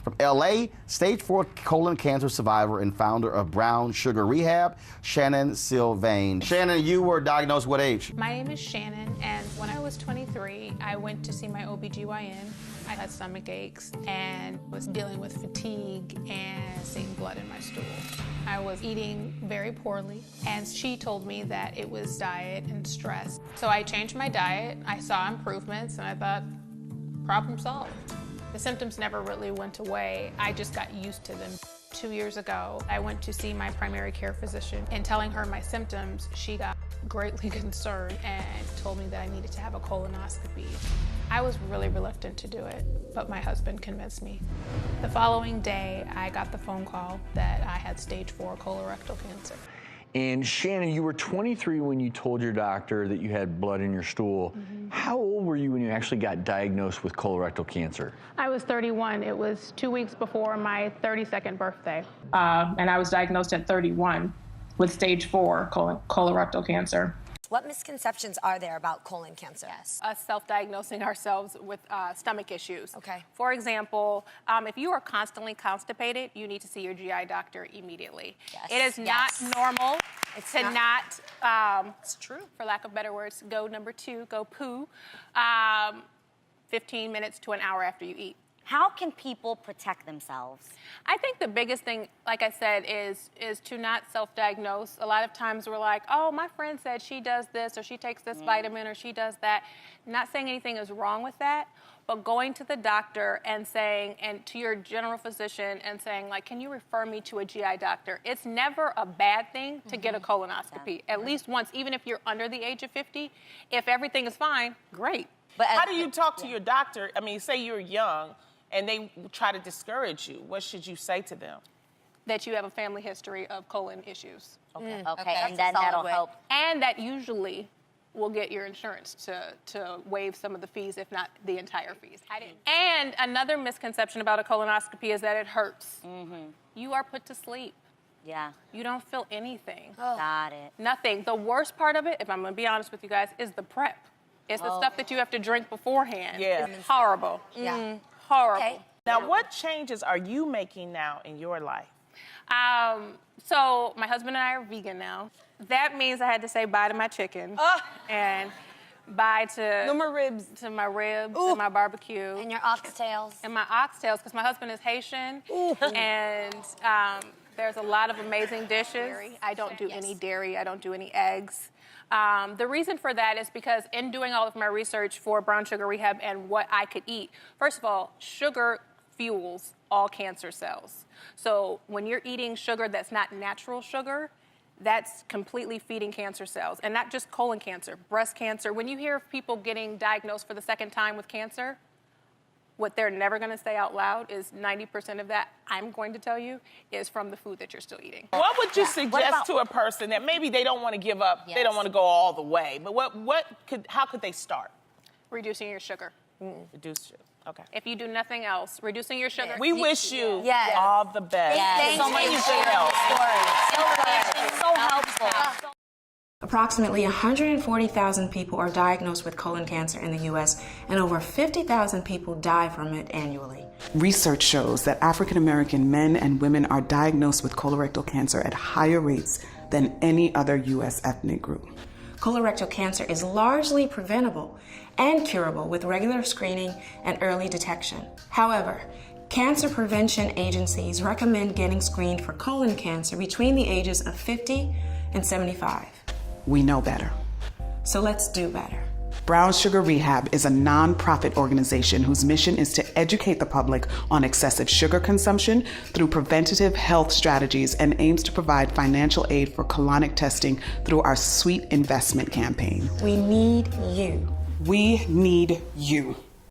From LA, stage 4 colon cancer survivor and founder of BrownSugar Rehab, Shannon Sylvain. Shannon, you were diagnosed what age? My name is Shannon, and when I was 23, I went to see my OBGYN. I had stomach aches and was dealing with fatigue and seeing blood in my stool. I was eating very poorly, and she told me that it was diet and stress. So I changed my diet, I saw improvements, and I thought, problem solved. The symptoms never really went away. I just got used to them. 2 years ago, I went to see my primary care physician, and telling her my symptoms, she got greatly concerned and told me that I needed to have a colonoscopy. I was really reluctant to do it, but my husband convinced me. The following day, I got the phone call that I had stage 4 colorectal cancer. And Shannon, you were 23 when you told your doctor that you had blood in your stool. How old were you when you actually got diagnosed with colorectal cancer? I was 31. It was 2 weeks before my 32nd birthday. And I was diagnosed at 31 with stage 4 colorectal cancer. What misconceptions are there about colon cancer? Yes. Us self-diagnosing ourselves with stomach issues. Okay. For example, if you are constantly constipated, you need to see your GI doctor immediately. Yes. It is not normal to not, it's true. For lack of better words, go number 2, go poo, 15 minutes to an hour after you eat. How can people protect themselves? I think the biggest thing, like I said, is to not self-diagnose. A lot of times we're like, oh, my friend said she does this, or she takes this vitamin, or she does that. Not saying anything is wrong with that, but going to the doctor and saying, and to your general physician and saying, like, can you refer me to a GI doctor? It's never a bad thing to get a colonoscopy, at least once, even if you're under the age of 50. If everything is fine, great. But how do you talk to your doctor? I mean, say you're young, and they try to discourage you. What should you say to them? That you have a family history of colon issues. Okay, Okay, and then that'll help. And that usually will get your insurance to waive some of the fees, if not the entire fees. And another misconception about a colonoscopy is that it hurts. You are put to sleep. Yeah. You don't feel anything. Got it. Nothing. The worst part of it, if I'm gonna be honest with you guys, is the prep. It's the stuff that you have to drink beforehand. Yeah. It's horrible. Yeah. Horrible. Okay. Now, what changes are you making now in your life? So my husband and I are vegan now. That means I had to say bye to my chicken and bye to No more ribs. to my ribs and my barbecue And your oxtails. and my oxtails, because my husband is Haitian, and there's a lot of amazing dishes. I don't do any dairy. I don't do any eggs. The reason for that is because in doing all of my research for BrownSugar Rehab and what I could eat, first of all, sugar fuels all cancer cells. So when you're eating sugar that's not natural sugar, that's completely feeding cancer cells. And not just colon cancer, breast cancer. When you hear of people getting diagnosed for the second time with cancer, what they're never gonna say out loud is 90% of that, I'm going to tell you, is from the food that you're still eating. What would you suggest to a person that maybe they don't want to give up, they don't want to go all the way, but how could they start? Reducing your sugar. Reduce sugar. Okay. If you do nothing else, reducing your sugar. We wish you Yes. all the best. Thank So much you. So helpful. Approximately 140,000 people are diagnosed with colon cancer in the U.S., and over 50,000 people die from it annually. Research shows that African American men and women are diagnosed with colorectal cancer at higher rates than any other U.S. ethnic group. Colorectal cancer is largely preventable and curable with regular screening and early detection. However, cancer prevention agencies recommend getting screened for colon cancer between the ages of 50 and 75. We know better. So let's do better. BrownSugar Rehab is a non-profit organization whose mission is to educate the public on excessive sugar consumption through preventative health strategies and aims to provide financial aid for colonic testing through our Sweet Investment campaign. We need you. We need you.